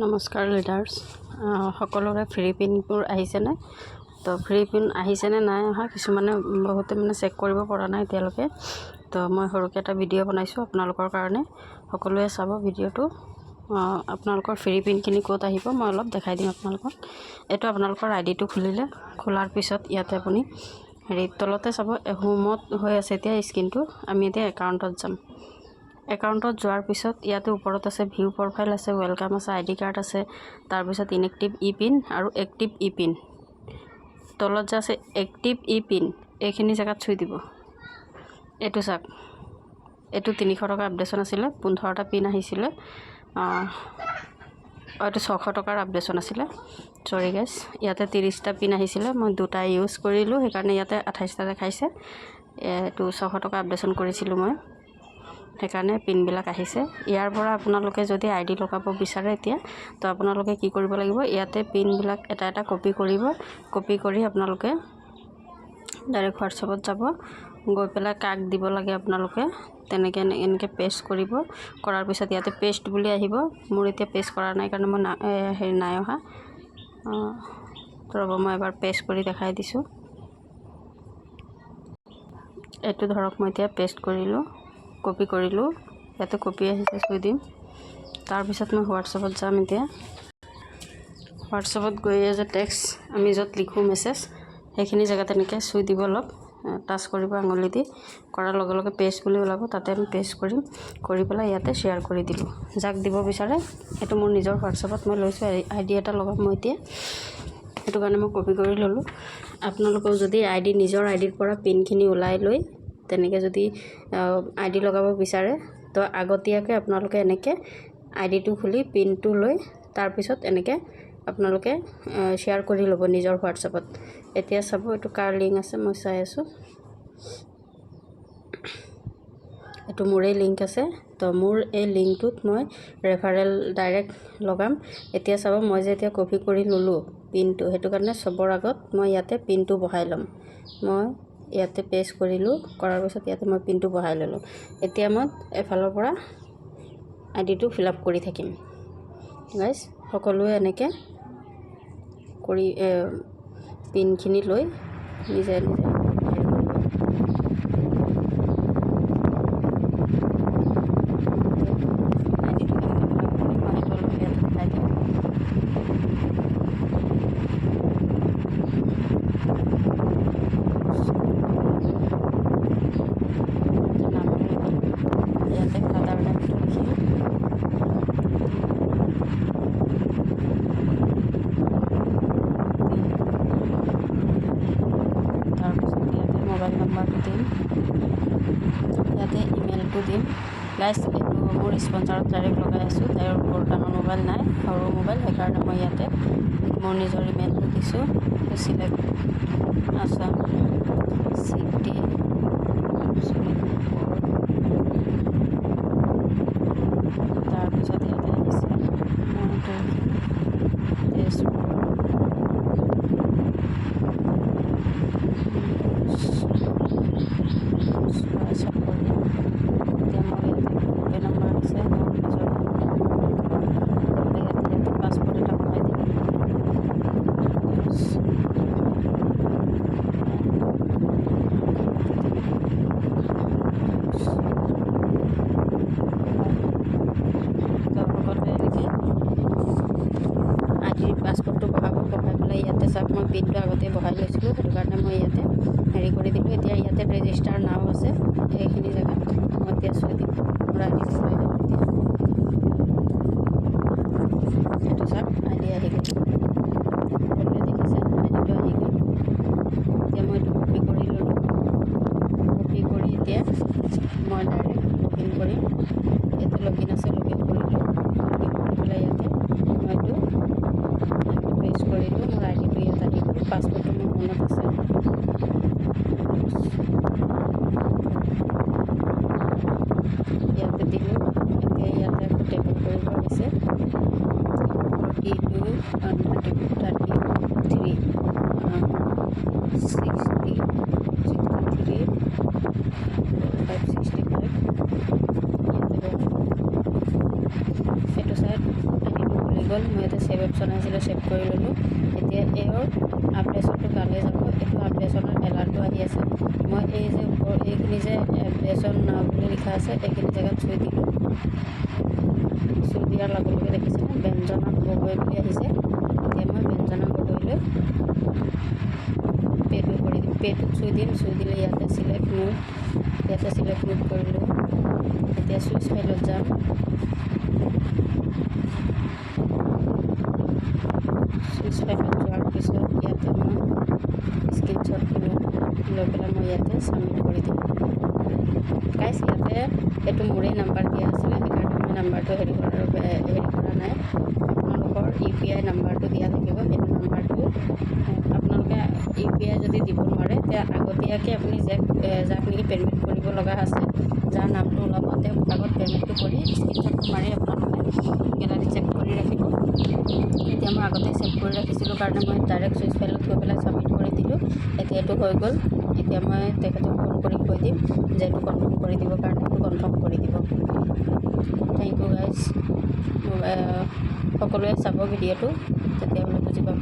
নমস্কাৰ লিডাৰ্ছ, সকলোৰে ফ্ৰী পিনবোৰ আহিছেনে? তো ফ্ৰী পিন আহিছেনে নাই অহা কিছুমানে বহুতে চেক কৰিব পৰা নাই এতিয়ালৈকে। তো মই সৰুকৈ এটা ভিডিঅ' বনাইছোঁ আপোনালোকৰ কাৰণে, সকলোৱে চাব ভিডিঅ'টো। আপোনালোকৰ ফ্ৰী পিনখিনি ক'ত আহিব মই অলপ দেখাই দিম আপোনালোকক। এইটো আপোনালোকৰ আইডিটো খোলাৰ পিছত ইয়াতে আপুনি তলতে চাব হোমত হৈ আছে এতিয়া স্ক্ৰীনটো। আমি এতিয়া একাউণ্টত যাম। একাউণ্টত যোৱাৰ পিছত ইয়াতে ওপৰত আছে ভিউ প্ৰফাইল আছে, ৱেলকাম আছে, আইডি কাৰ্ড আছে, তাৰপিছত ইনএক্টিভ ই পিন আৰু এক্টিভ ই পিন। তলত যে আছে এক্টিভ ই পিন, এইখিনি জেগাত চুই দিব। এইটো চাওক, এইটো 300 টকা আপডেশ্যন আছিলে, 15টা পিন আহিছিলে। এইটো 600 টকাৰ আপডেশ্যন আছিলে, চৰি গাইছ। ইয়াতে 30টা পিন আহিছিলে, মই 2টা ইউজ কৰিলোঁ, সেইকাৰণে ইয়াতে 28টা দেখাইছে। এইটো 600 টকা আপডেশ্যন কৰিছিলোঁ মই, সেইকাৰণে পিনবিলাক আহিছে। ইয়াৰ পৰা আপোনালোকে যদি আইডি লগাব বিচাৰে এতিয়া, তো আপোনালোকে কি কৰিব লাগিব, ইয়াতে পিনবিলাক এটা এটা কপি কৰিব। কপি কৰি আপোনালোকে ডাইৰেক্ট হোৱাটছএপত যাব, গৈ পেলাই কাক দিব লাগে আপোনালোকে তেনেকৈ এনেকৈ পেষ্ট কৰিব। কৰাৰ পিছত ইয়াতে পেষ্ট বুলি আহিব। মোৰ এতিয়া পেষ্ট কৰা নাই কাৰণে মই নাই অহা। ৰ'ব, মই এবাৰ পেষ্ট কৰি দেখাই দিছোঁ। এইটো ধৰক মই এতিয়া পেষ্ট কৰিলোঁ, কপি কৰিলোঁ, ইয়াতে কপি আহিছে, চুই দিম। তাৰপিছত মই হোৱাটছএপত যাম। এতিয়া হোৱাটছএপত গৈ যে টেক্সট আমি য'ত লিখোঁ মেছেজ, সেইখিনি জেগাত এনেকৈ চুই দিব, অলপ টাচ কৰিব আঙুলি দি। কৰাৰ লগে লগে পেষ্ট বুলি ওলাব, তাতে আমি পেষ্ট কৰিম। কৰি পেলাই ইয়াতে শ্বেয়াৰ কৰি দিলোঁ যাক দিব বিচাৰে। এইটো মোৰ নিজৰ হোৱাটছএপত মই লৈছোঁ, আইডি এটা লগাম মই এতিয়া, সেইটো কাৰণে মই কপি কৰি ল'লোঁ। আপোনালোকেও যদি নিজৰ আইডিৰ পৰা পিনখিনি ওলাই লৈ তেনেকৈ যদি আইডি লগাব বিচাৰে, তো আগতীয়াকৈ আপোনালোকে এনেকৈ আইডিটো খুলি পিনটো লৈ তাৰপিছত এনেকৈ আপোনালোকে শ্বেয়াৰ কৰি ল'ব নিজৰ হোৱাটছএপত। এতিয়া চাব, এইটো কাৰ লিংক আছে মই চাই আছোঁ। এইটো মোৰেই লিংক আছে, তো মোৰ এই লিংকটোত মই ৰেফাৰেল ডাইৰেক্ট লগাম। এতিয়া চাব, মই যে এতিয়া কপি কৰি ল'লোঁ পিনটো, সেইটো কাৰণে চবৰ আগত মই ইয়াতে পিনটো বহাই ল'ম। মই ইয়াতে পেষ্ট কৰিলোঁ, কৰাৰ পিছত ইয়াতে মই পিনটো বহাই ল'লোঁ। এতিয়া মই এফালৰ পৰা আইডিটো ফিল আপ কৰি থাকিম। গাইজ, সকলোৱে এনেকৈ কৰি পিনখিনি লৈ নিজে নিজে মোবাইল নাম্বাৰটো দিম, ইয়াতে ইমেইলটো দিম। গাইজ, এইটো মোৰ স্পনচাৰত ডাইৰেক্ট লগাই আছোঁ, তেওঁৰ বৰ ডাঙৰ মোবাইল নাই, সৰু মোবাইল, সেইকাৰণে মই ইয়াতে মোৰ নিজৰ ইমেইলটো দিছোঁ। চিলেক্ট আছাম চিটি তাৰপিছত ইয়াতে আহিছে তেজপুৰ। পাছপোৰ্টটো বহাই পেলাই ইয়াতে চাওক, মই পিনটো আগতে বহাই লৈছিলোঁ, সেইটো কাৰণে মই ইয়াতে হেৰি কৰি দিলোঁ। এতিয়া ইয়াতে ৰেজিষ্টাৰ নাও আছে, এইখিনি জেগাত মই এতিয়া চুই দিম। মোৰ আইডিটো ওলাই যাব এতিয়া। এইটো চাওক, আইডি আহি গ'ল, সকলোৱে দেখিছে আইডিটো আহি গ'ল। এতিয়া মই এইটো কপি কৰি ল'লোঁ। কপি কৰি এতিয়া মই ডাইৰেক্ট লগইন কৰিম। ইয়াতে লগইন আছে, লগইন কৰিলোঁ। লগইন কৰি পেলাই ইয়াতে মই এইটো পেষ্ট কৰিলোঁ। মোৰ আইডিটো ইয়াত আহি গ'ল, পাছপোৰ্টটো মোৰ মনত আছে। ইয়াতে দিলোঁ, গ'ল। মই ইয়াতে ছেভ অপশ্যন আহিছিলে, ছেভ কৰি ল'লোঁ। এতিয়া এইৰ আপডেশ্যনটো কালে যাব, এইটো আপডেশ্যনৰ এলাৰ্টটো আহি আছে। মই এই যে ওপৰ এইখিনি যে আপডেশ্যন বুলি লিখা আছে এইখিনি জেগাত চুই দিলোঁ। চুই দিয়াৰ লগে লগে দেখিছেনে ব্যঞ্জনা গগৈ বুলি আহিছে। এতিয়া মই ব্যঞ্জনা গগৈলৈ পে'টো কৰি দিম, পে'টোত চুই দিম। চুই দিলে ইয়াতে চিলেক্ট মোৰ, ইয়াতে চিলেক্ট মোৰ কৰিলোঁ। এতিয়া চুইচ ফাইলত যাম। চুইচ ফাইলত যোৱাৰ পিছত ইয়াতে মই স্ক্ৰীনশ্বটটো লৈ পেলাই মই ইয়াতে ছাবমিট কৰি দিম। গাইছ ইয়াতে এইটো মোৰেই নাম্বাৰ দিয়া আছিলে, সেইকাৰণে মই নাম্বাৰটো হেৰি কৰা নাই। আপোনালোকৰ UPI নাম্বাৰটো দিয়া থাকিব। সেইটো নাম্বাৰটো আপোনালোকে UPI যদি দিব নোৱাৰে তেতিয়া আগতীয়াকৈ আপুনি যাক নেকি পে'মেণ্ট কৰিব লগা আছে, যাৰ নামটো ওলাব তেওঁক আগত পে'মেণ্টটো কৰি স্ক্ৰীনশ্বটটো মাৰি আপোনালোকে গেলাৰীত ছেভ কৰি ৰাখিব। এতিয়া মই আগতে ছেভ কৰি ৰাখিছিলোঁ কাৰণে মই ডাইৰেক্ট চুইচ ফাইলত গৈ পেলাই ছাবমিট কৰি দিলোঁ। এতিয়া এইটো হৈ গ'ল। এতিয়া মই তেখেতক ফোন কৰি কৈ দিম যে এইটো কনফাৰ্ম কৰি দিবৰ কাৰণে, এইটো কনফাৰ্ম কৰি দিব। Thank you guys. সকলোৱে চাব ভিডিঅ'টো, তেতিয়াহ'লে বুজি পাব।